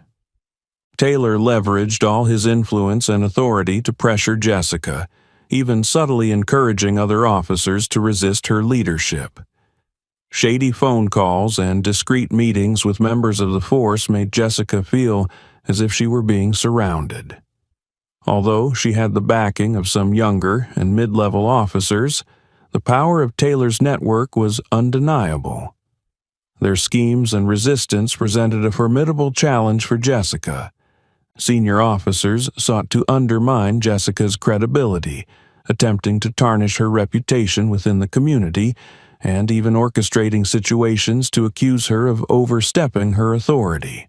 Taylor leveraged all his influence and authority to pressure Jessica, even subtly encouraging other officers to resist her leadership. Shady phone calls and discreet meetings with members of the force made Jessica feel as if she were being surrounded. Although she had the backing of some younger and mid-level officers, the power of Taylor's network was undeniable. Their schemes and resistance presented a formidable challenge for Jessica. Senior officers sought to undermine Jessica's credibility, attempting to tarnish her reputation within the community and even orchestrating situations to accuse her of overstepping her authority.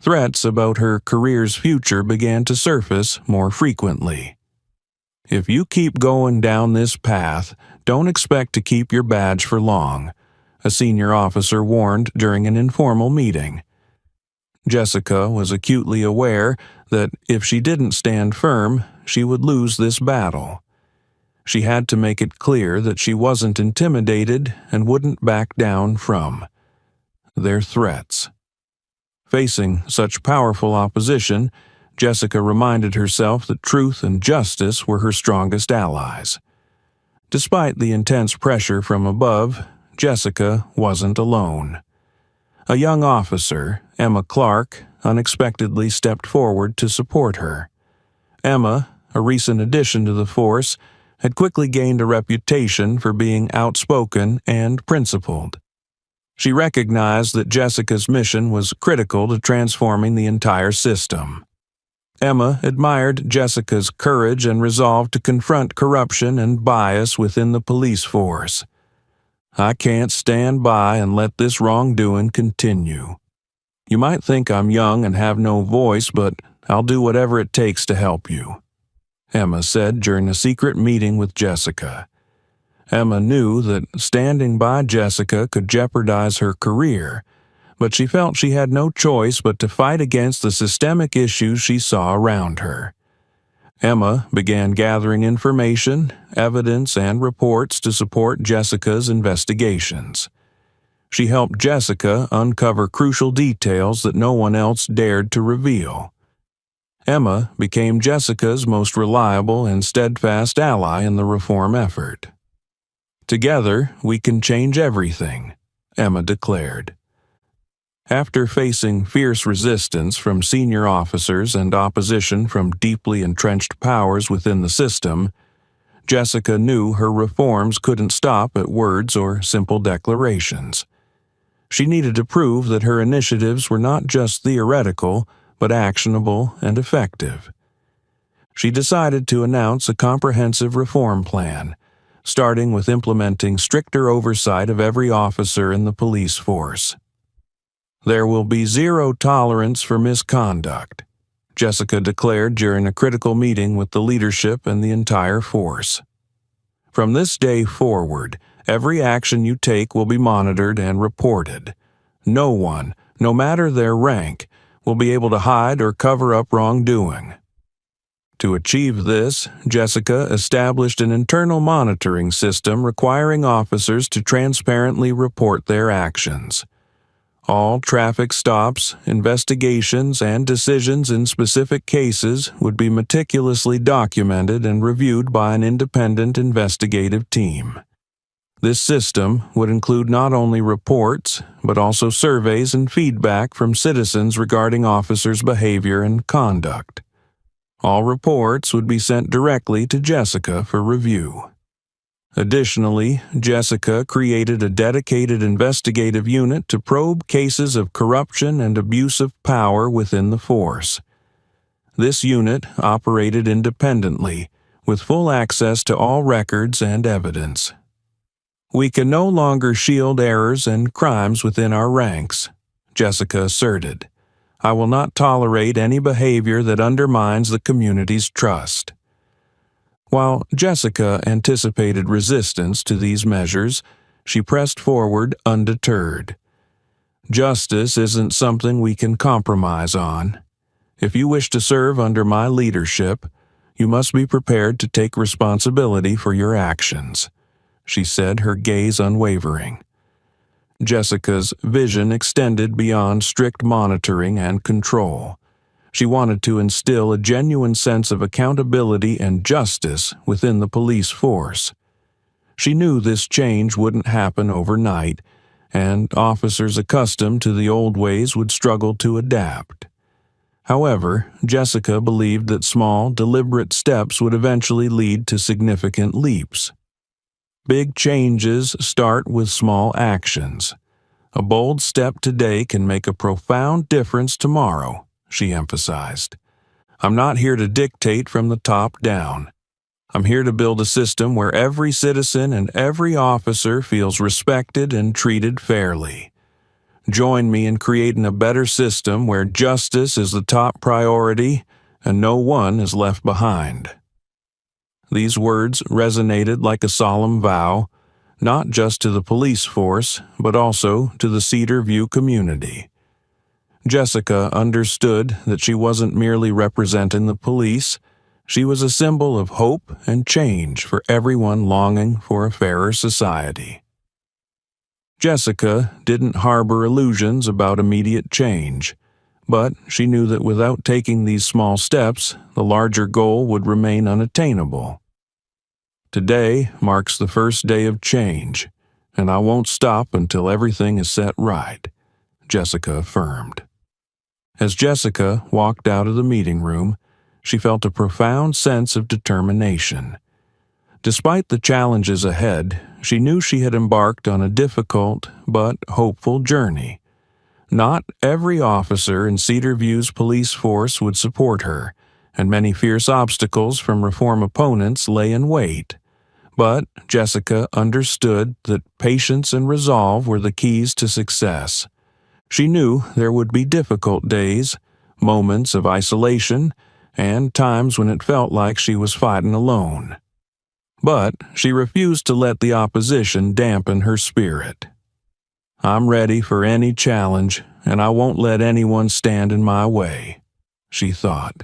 Threats about her career's future began to surface more frequently. "If you keep going down this path, don't expect to keep your badge for long," a senior officer warned during an informal meeting. Jessica was acutely aware that if she didn't stand firm, she would lose this battle. She had to make it clear that she wasn't intimidated and wouldn't back down from their threats. Facing such powerful opposition, Jessica reminded herself that truth and justice were her strongest allies. Despite the intense pressure from above, Jessica wasn't alone. A young officer, Emma Clark, unexpectedly stepped forward to support her. Emma, a recent addition to the force, had quickly gained a reputation for being outspoken and principled. She recognized that Jessica's mission was critical to transforming the entire system. Emma admired Jessica's courage and resolve to confront corruption and bias within the police force. "I can't stand by and let this wrongdoing continue. You might think I'm young and have no voice, but I'll do whatever it takes to help you," Emma said during a secret meeting with Jessica. Emma knew that standing by Jessica could jeopardize her career, but she felt she had no choice but to fight against the systemic issues she saw around her. Emma began gathering information, evidence, and reports to support Jessica's investigations. She helped Jessica uncover crucial details that no one else dared to reveal. Emma became Jessica's most reliable and steadfast ally in the reform effort. "Together, we can change everything," Emma declared. After facing fierce resistance from senior officers and opposition from deeply entrenched powers within the system, Jessica knew her reforms couldn't stop at words or simple declarations. She needed to prove that her initiatives were not just theoretical, but actionable and effective. She decided to announce a comprehensive reform plan, starting with implementing stricter oversight of every officer in the police force. "There will be zero tolerance for misconduct," Jessica declared during a critical meeting with the leadership and the entire force. "From this day forward, every action you take will be monitored and reported. No one, no matter their rank, will be able to hide or cover up wrongdoing." To achieve this, Jessica established an internal monitoring system requiring officers to transparently report their actions. All traffic stops, investigations, and decisions in specific cases would be meticulously documented and reviewed by an independent investigative team. This system would include not only reports, but also surveys and feedback from citizens regarding officers' behavior and conduct. All reports would be sent directly to Jessica for review. Additionally, Jessica created a dedicated investigative unit to probe cases of corruption and abuse of power within the force. This unit operated independently, with full access to all records and evidence. "We can no longer shield errors and crimes within our ranks," Jessica asserted. "I will not tolerate any behavior that undermines the community's trust." While Jessica anticipated resistance to these measures, she pressed forward undeterred. "Justice isn't something we can compromise on. If you wish to serve under my leadership, you must be prepared to take responsibility for your actions," she said, her gaze unwavering. Jessica's vision extended beyond strict monitoring and control. She wanted to instill a genuine sense of accountability and justice within the police force. She knew this change wouldn't happen overnight, and officers accustomed to the old ways would struggle to adapt. However, Jessica believed that small, deliberate steps would eventually lead to significant leaps. Big changes start with small actions. A bold step today can make a profound difference tomorrow, she emphasized. I'm not here to dictate from the top down. I'm here to build a system where every citizen and every officer feels respected and treated fairly. Join me in creating a better system where justice is the top priority and no one is left behind. These words resonated like a solemn vow, not just to the police force, but also to the Cedar View community. Jessica understood that she wasn't merely representing the police. She was a symbol of hope and change for everyone longing for a fairer society. Jessica didn't harbor illusions about immediate change, but she knew that without taking these small steps, the larger goal would remain unattainable. Today marks the first day of change, and I won't stop until everything is set right, Jessica affirmed. As Jessica walked out of the meeting room, she felt a profound sense of determination. Despite the challenges ahead, she knew she had embarked on a difficult but hopeful journey. Not every officer in Cedar View's police force would support her, and many fierce obstacles from reform opponents lay in wait. But Jessica understood that patience and resolve were the keys to success. She knew there would be difficult days, moments of isolation, and times when it felt like she was fighting alone. But she refused to let the opposition dampen her spirit. I'm ready for any challenge, and I won't let anyone stand in my way, she thought.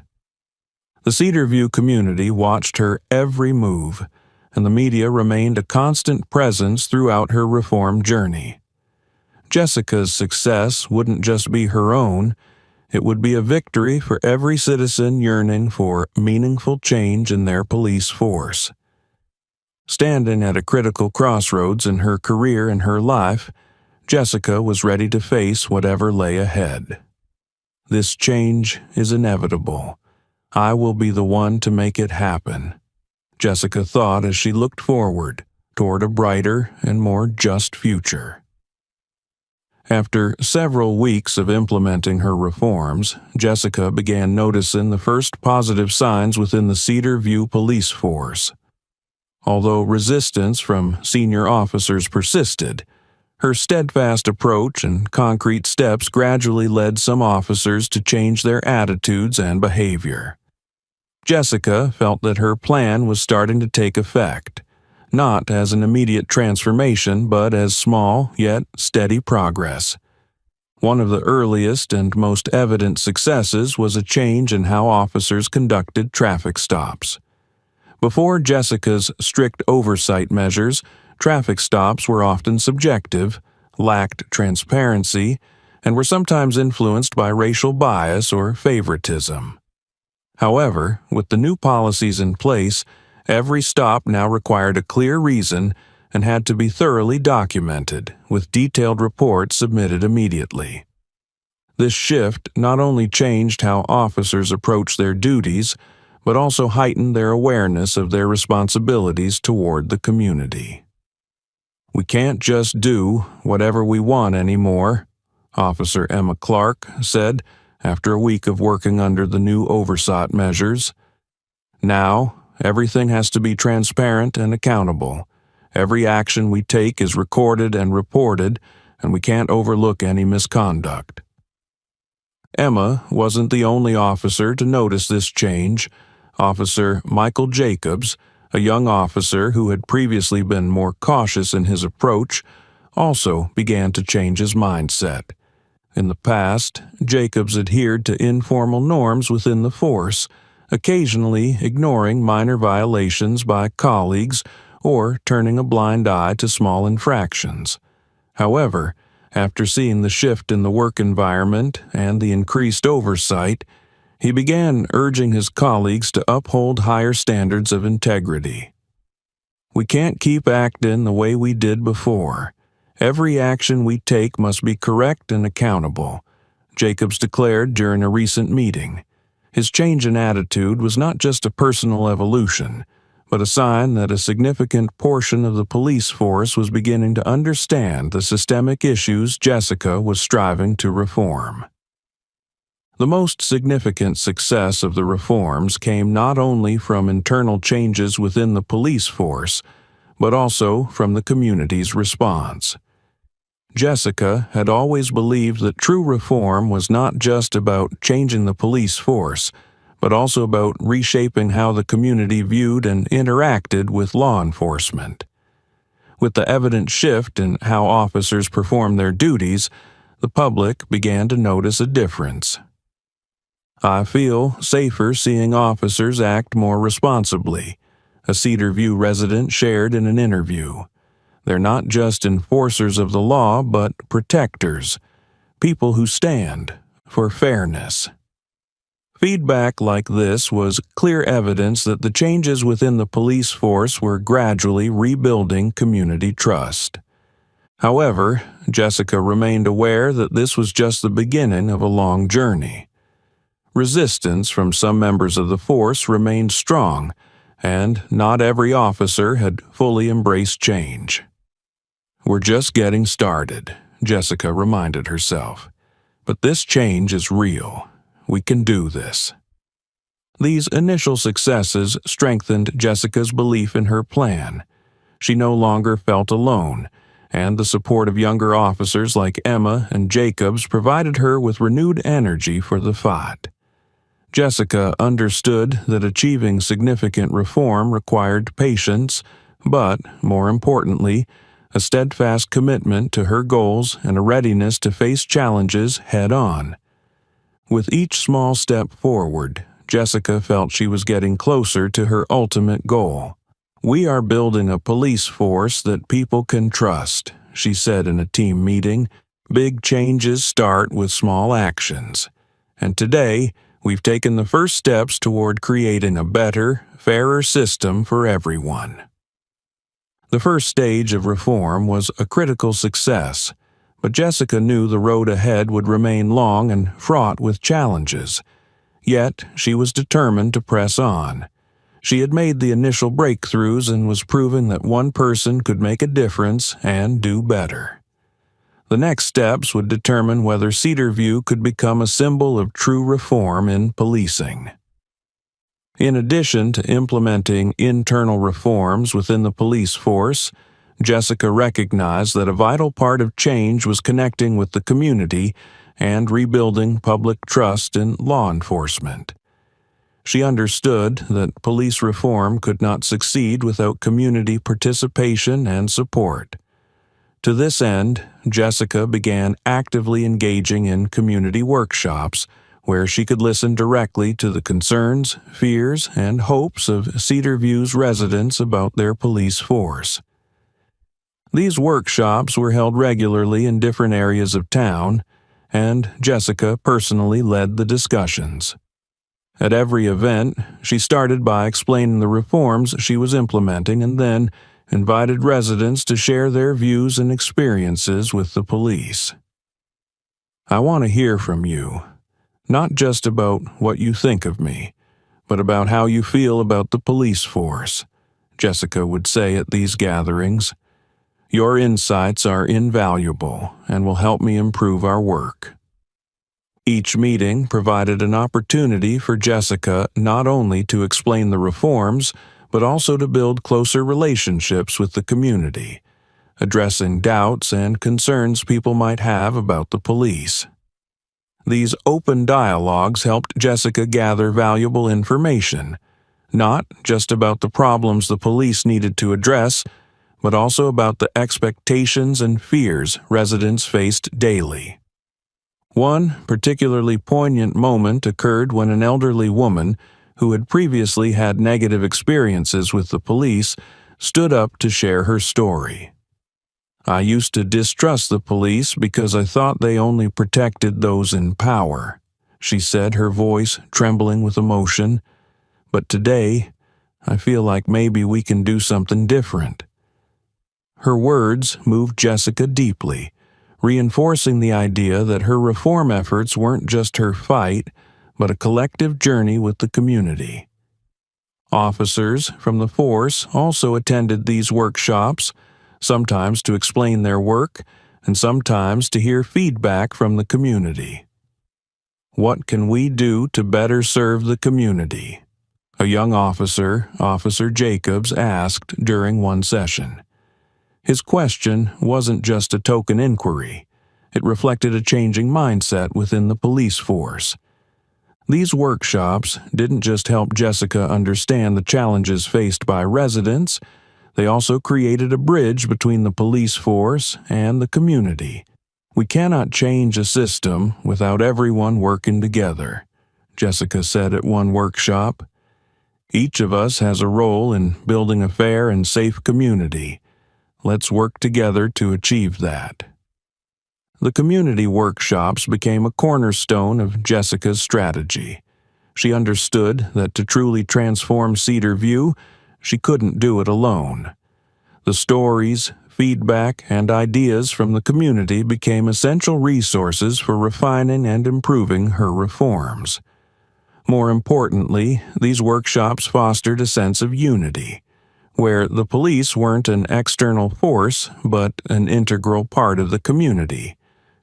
The Cedar View community watched her every move, and the media remained a constant presence throughout her reform journey. Jessica's success wouldn't just be her own, it would be a victory for every citizen yearning for meaningful change in their police force. Standing at a critical crossroads in her career and her life, Jessica was ready to face whatever lay ahead. This change is inevitable. I will be the one to make it happen, Jessica thought as she looked forward toward a brighter and more just future. After several weeks of implementing her reforms, Jessica began noticing the first positive signs within the Cedar View police force. Although resistance from senior officers persisted, her steadfast approach and concrete steps gradually led some officers to change their attitudes and behavior. Jessica felt that her plan was starting to take effect, not as an immediate transformation, but as small yet steady progress. One of the earliest and most evident successes was a change in how officers conducted traffic stops. Before Jessica's strict oversight measures, traffic stops were often subjective, lacked transparency, and were sometimes influenced by racial bias or favoritism. However, with the new policies in place, every stop now required a clear reason and had to be thoroughly documented, with detailed reports submitted immediately. This shift not only changed how officers approach their duties, but also heightened their awareness of their responsibilities toward the community. We can't just do whatever we want anymore, Officer Emma Clark said after a week of working under the new oversight measures. Now, everything has to be transparent and accountable. Every action we take is recorded and reported, and we can't overlook any misconduct. Emma wasn't the only officer to notice this change. Officer Michael Jacobs, a young officer who had previously been more cautious in his approach, also began to change his mindset. In the past, Jacobs adhered to informal norms within the force, occasionally ignoring minor violations by colleagues or turning a blind eye to small infractions. However, after seeing the shift in the work environment and the increased oversight, he began urging his colleagues to uphold higher standards of integrity. We can't keep acting the way we did before. Every action we take must be correct and accountable, Jacobs declared during a recent meeting. His change in attitude was not just a personal evolution, but a sign that a significant portion of the police force was beginning to understand the systemic issues Jessica was striving to reform. The most significant success of the reforms came not only from internal changes within the police force, but also from the community's response. Jessica had always believed that true reform was not just about changing the police force, but also about reshaping how the community viewed and interacted with law enforcement. With the evident shift in how officers perform their duties, the public began to notice a difference. "I feel safer seeing officers act more responsibly," a Cedar View resident shared in an interview. "They're not just enforcers of the law, but protectors, people who stand for fairness." Feedback like this was clear evidence that the changes within the police force were gradually rebuilding community trust. However, Jessica remained aware that this was just the beginning of a long journey. Resistance from some members of the force remained strong, and not every officer had fully embraced change. "We're just getting started," Jessica reminded herself. "But this change is real. We can do this." These initial successes strengthened Jessica's belief in her plan. She no longer felt alone, and the support of younger officers like Emma and Jacobs provided her with renewed energy for the fight. Jessica understood that achieving significant reform required patience, but, more importantly, a steadfast commitment to her goals and a readiness to face challenges head-on. With each small step forward, Jessica felt she was getting closer to her ultimate goal. "We are building a police force that people can trust," she said in a team meeting. "Big changes start with small actions. And today, we've taken the first steps toward creating a better, fairer system for everyone." The first stage of reform was a critical success, but Jessica knew the road ahead would remain long and fraught with challenges. Yet, she was determined to press on. She had made the initial breakthroughs and was proving that one person could make a difference and do better. The next steps would determine whether Cedar View could become a symbol of true reform in policing. In addition to implementing internal reforms within the police force, Jessica recognized that a vital part of change was connecting with the community and rebuilding public trust in law enforcement. She understood that police reform could not succeed without community participation and support. To this end, Jessica began actively engaging in community workshops, where she could listen directly to the concerns, fears, and hopes of Cedar View's residents about their police force. These workshops were held regularly in different areas of town, and Jessica personally led the discussions. At every event, she started by explaining the reforms she was implementing and then invited residents to share their views and experiences with the police. "I want to hear from you, not just about what you think of me, but about how you feel about the police force," Jessica would say at these gatherings. "Your insights are invaluable and will help me improve our work." Each meeting provided an opportunity for Jessica not only to explain the reforms, but also to build closer relationships with the community, addressing doubts and concerns people might have about the police. These open dialogues helped Jessica gather valuable information, not just about the problems the police needed to address, but also about the expectations and fears residents faced daily. One particularly poignant moment occurred when an elderly woman, who had previously had negative experiences with the police, stood up to share her story. "I used to distrust the police because I thought they only protected those in power," she said, her voice trembling with emotion. "But today, I feel like maybe we can do something different." Her words moved Jessica deeply, reinforcing the idea that her reform efforts weren't just her fight, but a collective journey with the community. Officers from the force also attended these workshops, sometimes to explain their work and sometimes to hear feedback from the community. What can we do to better serve the community? A young officer, Officer Jacobs, asked during one session. His question wasn't just a token inquiry. It reflected a changing mindset within the police force. These workshops didn't just help Jessica understand the challenges faced by residents, they also created a bridge between the police force and the community. "We cannot change a system without everyone working together," Jessica said at one workshop. "Each of us has a role in building a fair and safe community. Let's work together to achieve that." The community workshops became a cornerstone of Jessica's strategy. She understood that to truly transform Cedar View, she couldn't do it alone. The stories, feedback, and ideas from the community became essential resources for refining and improving her reforms. More importantly, these workshops fostered a sense of unity, where the police weren't an external force but an integral part of the community,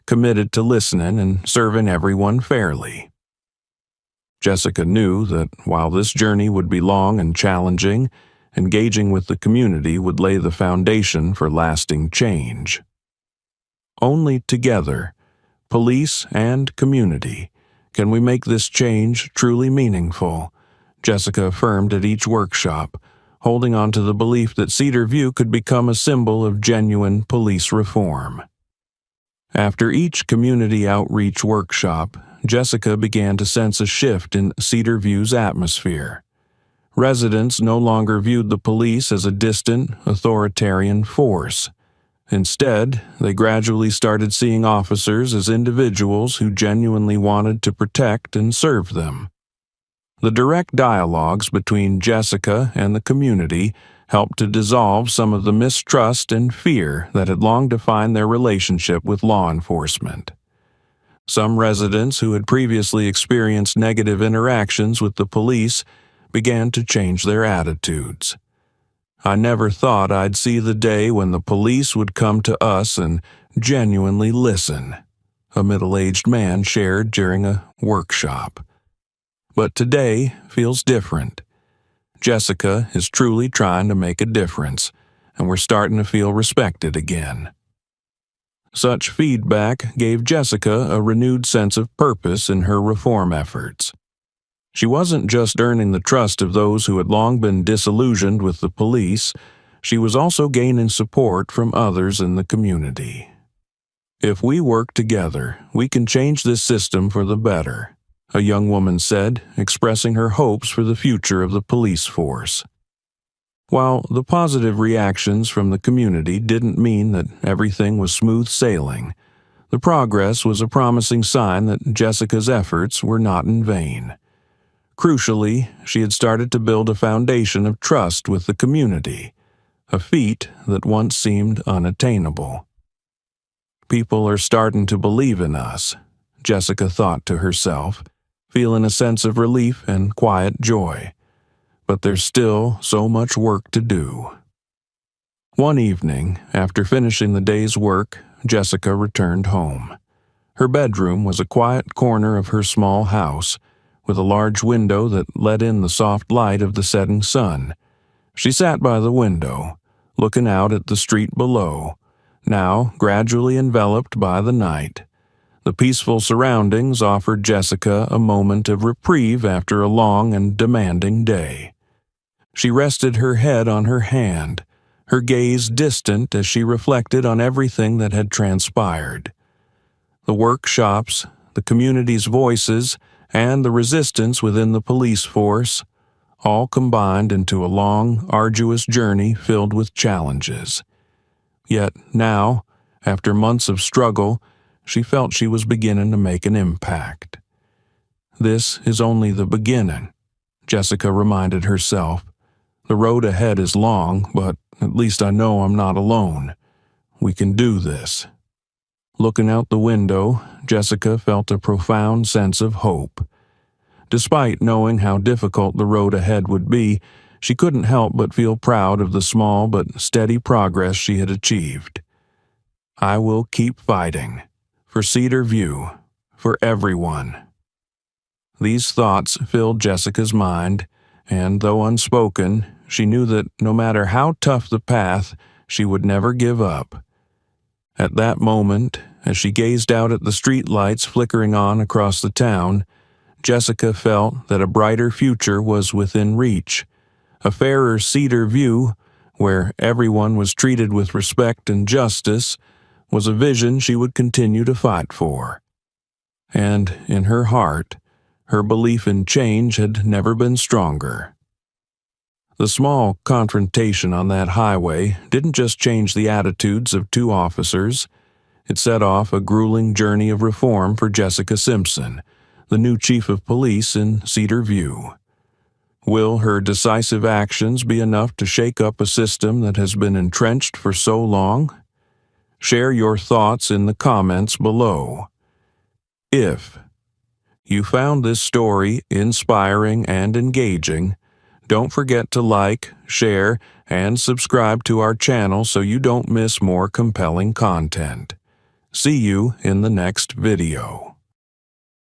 committed to listening and serving everyone fairly. Jessica knew that while this journey would be long and challenging, engaging with the community would lay the foundation for lasting change. Only together, police and community, can we make this change truly meaningful, Jessica affirmed at each workshop, holding on to the belief that Cedar View could become a symbol of genuine police reform. After each community outreach workshop, Jessica began to sense a shift in Cedar View's atmosphere. Residents no longer viewed the police as a distant, authoritarian force. Instead, they gradually started seeing officers as individuals who genuinely wanted to protect and serve them. The direct dialogues between Jessica and the community helped to dissolve some of the mistrust and fear that had long defined their relationship with law enforcement. Some residents who had previously experienced negative interactions with the police began to change their attitudes. "I never thought I'd see the day when the police would come to us and genuinely listen," a middle-aged man shared during a workshop. "But today feels different. Jessica is truly trying to make a difference, and we're starting to feel respected again." Such feedback gave Jessica a renewed sense of purpose in her reform efforts. She wasn't just earning the trust of those who had long been disillusioned with the police, she was also gaining support from others in the community. "If we work together, we can change this system for the better," a young woman said, expressing her hopes for the future of the police force. While the positive reactions from the community didn't mean that everything was smooth sailing, the progress was a promising sign that Jessica's efforts were not in vain. Crucially, she had started to build a foundation of trust with the community, a feat that once seemed unattainable. "People are starting to believe in us," Jessica thought to herself, feeling a sense of relief and quiet joy. But there's still so much work to do. One evening, after finishing the day's work, Jessica returned home. Her bedroom was a quiet corner of her small house, with a large window that let in the soft light of the setting sun. She sat by the window, looking out at the street below, now gradually enveloped by the night. The peaceful surroundings offered Jessica a moment of reprieve after a long and demanding day. She rested her head on her hand, her gaze distant as she reflected on everything that had transpired. The workshops, the community's voices, and the resistance within the police force, all combined into a long, arduous journey filled with challenges. Yet now, after months of struggle, she felt she was beginning to make an impact. "This is only the beginning," Jessica reminded herself. The road ahead is long, but at least I know I'm not alone. We can do this." Looking out the window, Jessica felt a profound sense of hope. Despite knowing how difficult the road ahead would be, she couldn't help but feel proud of the small but steady progress she had achieved. "I will keep fighting. For Cedar View. For everyone." These thoughts filled Jessica's mind, and though unspoken, she knew that no matter how tough the path, she would never give up. At that moment, as she gazed out at the streetlights flickering on across the town, Jessica felt that a brighter future was within reach. A fairer Cedar View, where everyone was treated with respect and justice, was a vision she would continue to fight for. And in her heart, her belief in change had never been stronger. The small confrontation on that highway didn't just change the attitudes of two officers. It set off a grueling journey of reform for Jessica Simpson, the new chief of police in Cedar View. Will her decisive actions be enough to shake up a system that has been entrenched for so long? Share your thoughts in the comments below. If you found this story inspiring and engaging, don't forget to like, share, and subscribe to our channel so you don't miss more compelling content. See you in the next video.